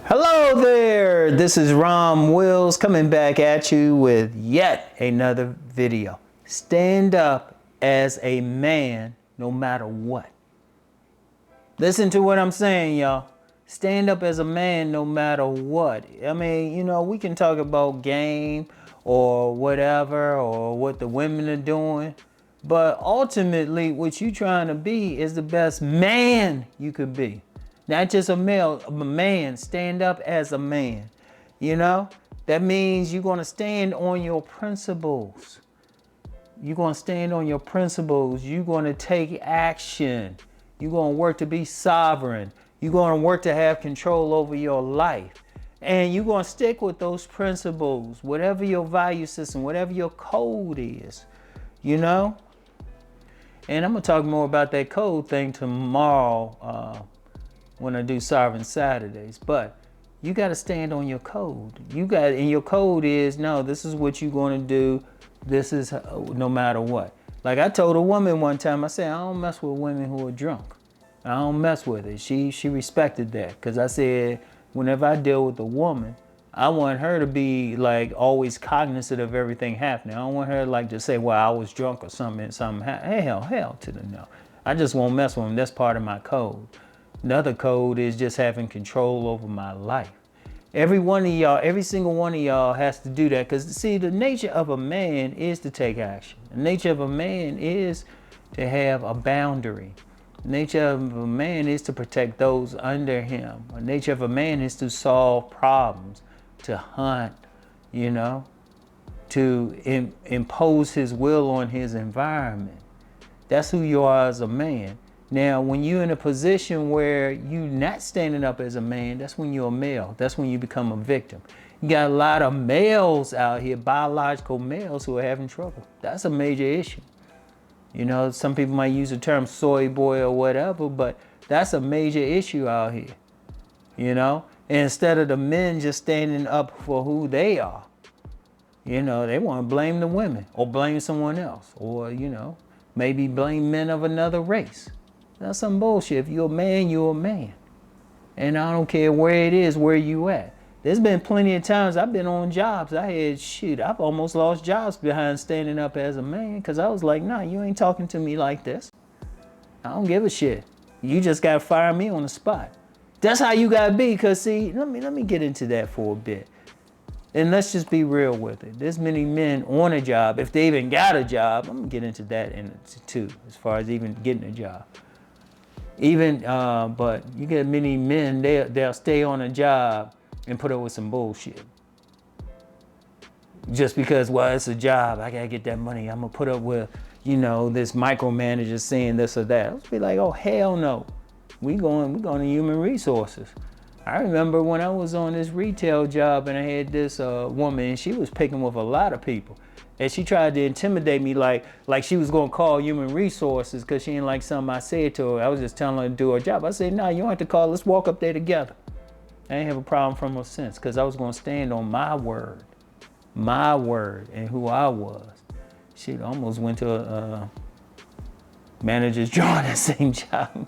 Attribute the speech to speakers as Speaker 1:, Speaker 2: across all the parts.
Speaker 1: Hello there, this is Rom Wills coming back at you with yet another video. Stand up as a man no matter what. Listen to what I'm saying, y'all. Stand up as a man no matter what. I mean, we can talk about game or whatever or what the women are doing, but ultimately what you trying to be is the best man you could be. Not just a male, a man. Stand up as a man. That means you're going to stand on your principles. You're going to stand on your principles. You're going to take action. You're going to work to be sovereign. You're going to work to have control over your life. And you're going to stick with those principles, whatever your value system, whatever your code is, And I'm going to talk more about that code thing tomorrow when I do Sovereign Saturdays. But you got to stand on your code. And your code is, no, this is what you're going to do. This is no matter what. Like I told a woman one time, I said, I don't mess with women who are drunk. I don't mess with it. She respected that, because I said, whenever I deal with a woman, I want her to be like always cognizant of everything happening. I don't want her like to say, well, I was drunk or something happened. Hell to the no. I just won't mess with them. That's part of my code. Another code is just having control over my life. Every single one of y'all has to do that, because see, the nature of a man is to take action. The nature of a man is to have a boundary. The nature of a man is to protect those under him. The nature of a man is to solve problems, to hunt, to impose his will on his environment. That's who you are as a man. Now, when you're in a position where you're not standing up as a man, that's when you're a male. That's when you become a victim. You got a lot of males out here, biological males, who are having trouble. That's a major issue. Some people might use the term soy boy or whatever, but that's a major issue out here. And instead of the men just standing up for who they are, they want to blame the women or blame someone else, or, maybe blame men of another race. That's some bullshit. If you're a man, you're a man. And I don't care where it is, where you at. There's been plenty of times I've been on jobs. I've almost lost jobs behind standing up as a man, because I was like, nah, you ain't talking to me like this. I don't give a shit. You just got to fire me on the spot. That's how you got to be, because see, let me get into that for a bit. And let's just be real with it. There's many men on a job, if they even got a job. I'm going to get into that too, as far as even getting a job. But you get many men, they'll stay on a job and put up with some bullshit. Just because, well, it's a job, I gotta get that money. I'm gonna put up with, this micromanager saying this or that. Let's be like, oh, hell no. We're going to human resources. I remember when I was on this retail job and I had this woman, and she was picking with a lot of people. And she tried to intimidate me like she was going to call human resources because she didn't like something I said to her. I was just telling her to do her job. I said, nah, you don't have to call. Let's walk up there together. I didn't have a problem from her since, because I was going to stand on my word and who I was. She almost went to a manager's drawing that same job.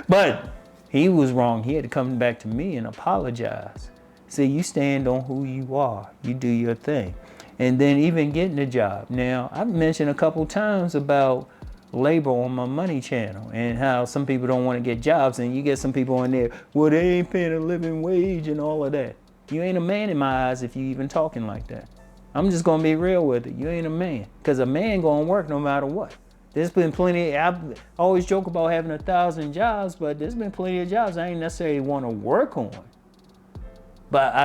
Speaker 1: But he was wrong. He had to come back to me and apologize. See, you stand on who you are. You do your thing. And then even getting a job. Now, I've mentioned a couple times about labor on my money channel and how some people don't want to get jobs, and you get some people on there, well, they ain't paying a living wage and all of that. You ain't a man in my eyes if you even talking like that. I'm just going to be real with it. You ain't a man, because a man going to work no matter what. There's been plenty, I always joke about having 1,000 jobs, but there's been plenty of jobs I ain't necessarily want to work on. But I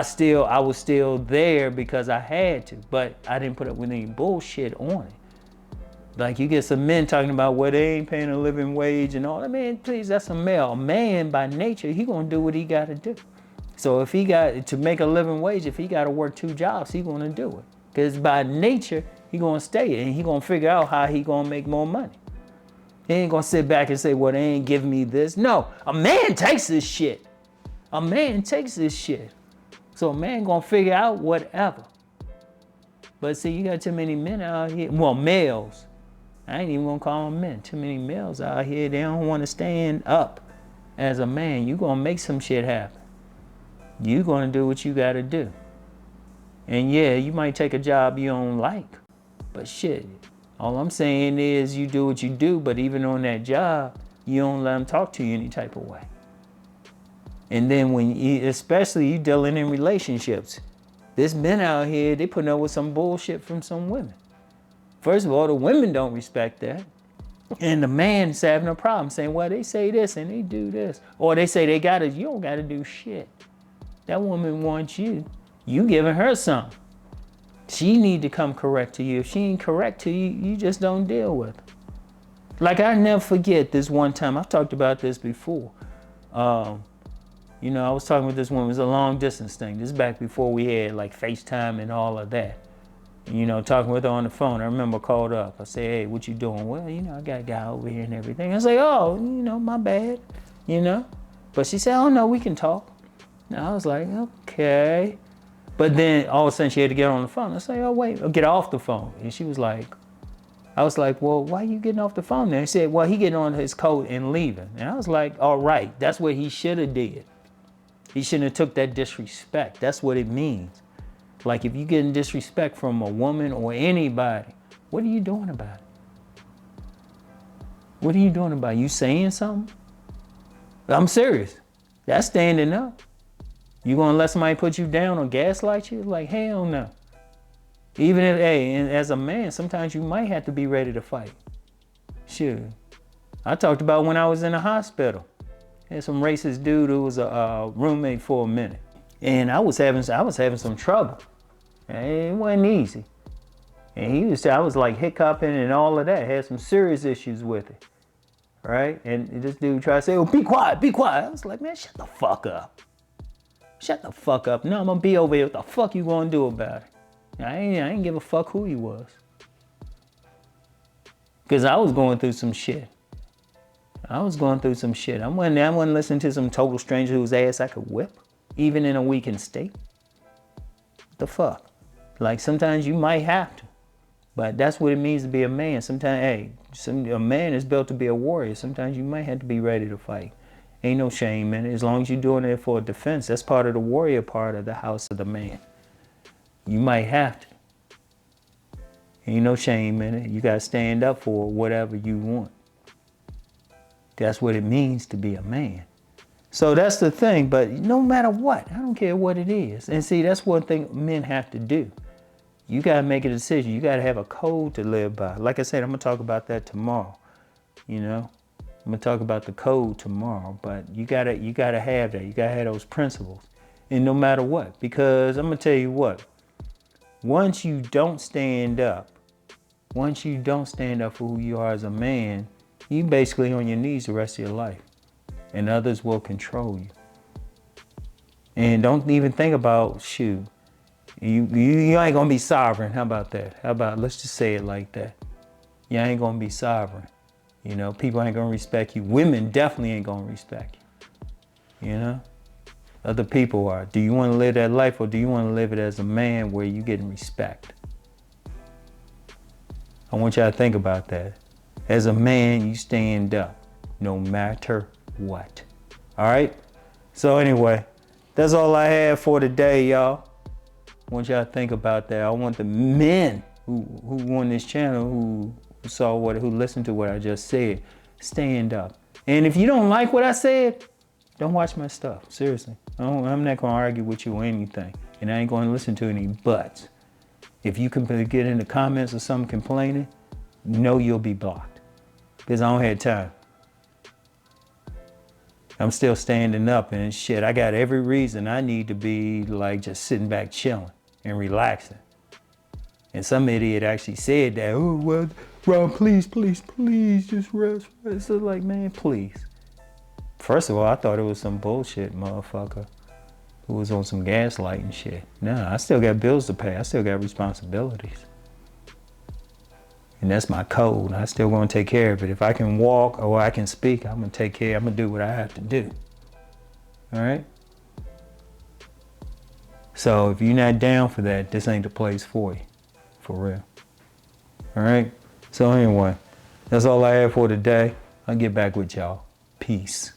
Speaker 1: was still there because I had to, but I didn't put up with any bullshit on it. Like you get some men talking about, well, they ain't paying a living wage and all that. Man, please, that's a male. A man by nature, he gonna do what he gotta do. So if he got to make a living wage, if he gotta work 2 jobs, he gonna do it. Because by nature, he gonna stay and he gonna figure out how he gonna make more money. He ain't gonna sit back and say, well, they ain't giving me this. No, a man takes this shit. A man takes this shit. So a man gonna figure out whatever. But see, you got too many men out here. Well, males. I ain't even gonna call them men. Too many males out here. They don't want to stand up as a man. You gonna make some shit happen. You're going to do what you got to do. And yeah, you might take a job you don't like, but shit, all I'm saying is you do what you do, but even on that job, you don't let them talk to you any type of way. And then when you, especially you dealing in relationships, there's men out here, they putting up with some bullshit from some women. First of all, the women don't respect that. And the man's having a problem saying, well, they say this and they do this. Or they say they got it, you don't got to do shit. That woman wants you. You giving her something. She need to come correct to you. If she ain't correct to you, you just don't deal with her. Like I never forget this one time, I've talked about this before. You know, I was talking with this woman, it was a long distance thing. This is back before we had like FaceTime and all of that. You know, talking with her on the phone. I remember I called up. I said, hey, what you doing? Well, you know, I got a guy over here and everything. I was like, oh, you know, my bad, you know. But she said, oh, no, we can talk. And I was like, okay. But then all of a sudden she had to get on the phone. I said, oh, wait, get off the phone. And she was like, I was like, well, why are you getting off the phone then? He said, well, he getting on his coat and leaving. And I was like, all right, that's what he should have did. He shouldn't have took that disrespect. That's what it means. Like if you getting disrespect from a woman or anybody, what are you doing about it? What are you doing about it? You saying something? I'm serious. That's standing up. You gonna let somebody put you down or gaslight you? Like, hell no. Even if, hey, and as a man, sometimes you might have to be ready to fight. Sure. I talked about when I was in the hospital. There's some racist dude who was a roommate for a minute. And I was having some trouble. And it wasn't easy. And I was like hiccuping and all of that. Had some serious issues with it. Right? And this dude tried to say, oh, be quiet, be quiet. I was like, man, shut the fuck up. Shut the fuck up. No, I'm gonna be over here. What the fuck you gonna do about it? I ain't give a fuck who he was. Because I was going through some shit. I wasn't listening to some total stranger whose ass I could whip, even in a weakened state. What the fuck? Like sometimes you might have to, but that's what it means to be a man. Sometimes, hey, a man is built to be a warrior. Sometimes you might have to be ready to fight. Ain't no shame in it. As long as you're doing it for a defense, that's part of the warrior part of the house of the man. You might have to. Ain't no shame in it. You gotta stand up for whatever you want. That's what it means to be a man. So that's the thing, but no matter what, I don't care what it is. And see, that's one thing men have to do. You gotta make a decision. You gotta have a code to live by. Like I said, I'm gonna talk about that tomorrow. You know, I'm gonna talk about the code tomorrow, but you gotta have that. You gotta have those principles. And no matter what, because I'm gonna tell you what, once you don't stand up for who you are as a man, you basically on your knees the rest of your life. And others will control you. And don't even think about, shoot, you ain't gonna be sovereign. How about that? Let's just say it like that. You ain't gonna be sovereign. You know, people ain't gonna respect you. Women definitely ain't gonna respect you. You know? Other people are. Do you wanna live that life or do you wanna live it as a man where you getting respect? I want y'all to think about that. As a man, you stand up no matter what. All right? So anyway, that's all I have for today, y'all. I want y'all to think about that. I want the men who on this channel, who listened to what I just said, stand up. And if you don't like what I said, don't watch my stuff. Seriously. I'm not going to argue with you or anything. And I ain't going to listen to any buts. If you can get in the comments or something complaining, know you'll be blocked. Because I don't have time. I'm still standing up and shit. I got every reason I need to be like just sitting back chilling and relaxing. And some idiot actually said that, oh, well, Ron, please, just rest. So like, man, please. First of all, I thought it was some bullshit motherfucker who was on some gaslighting shit. Nah, I still got bills to pay. I still got responsibilities. And that's my code. I still gonna take care of it. If I can walk or I can speak, I'm gonna take care. I'm gonna do what I have to do. All right? So if you're not down for that, this ain't the place for you. For real. All right? So anyway, that's all I have for today. I'll get back with y'all. Peace.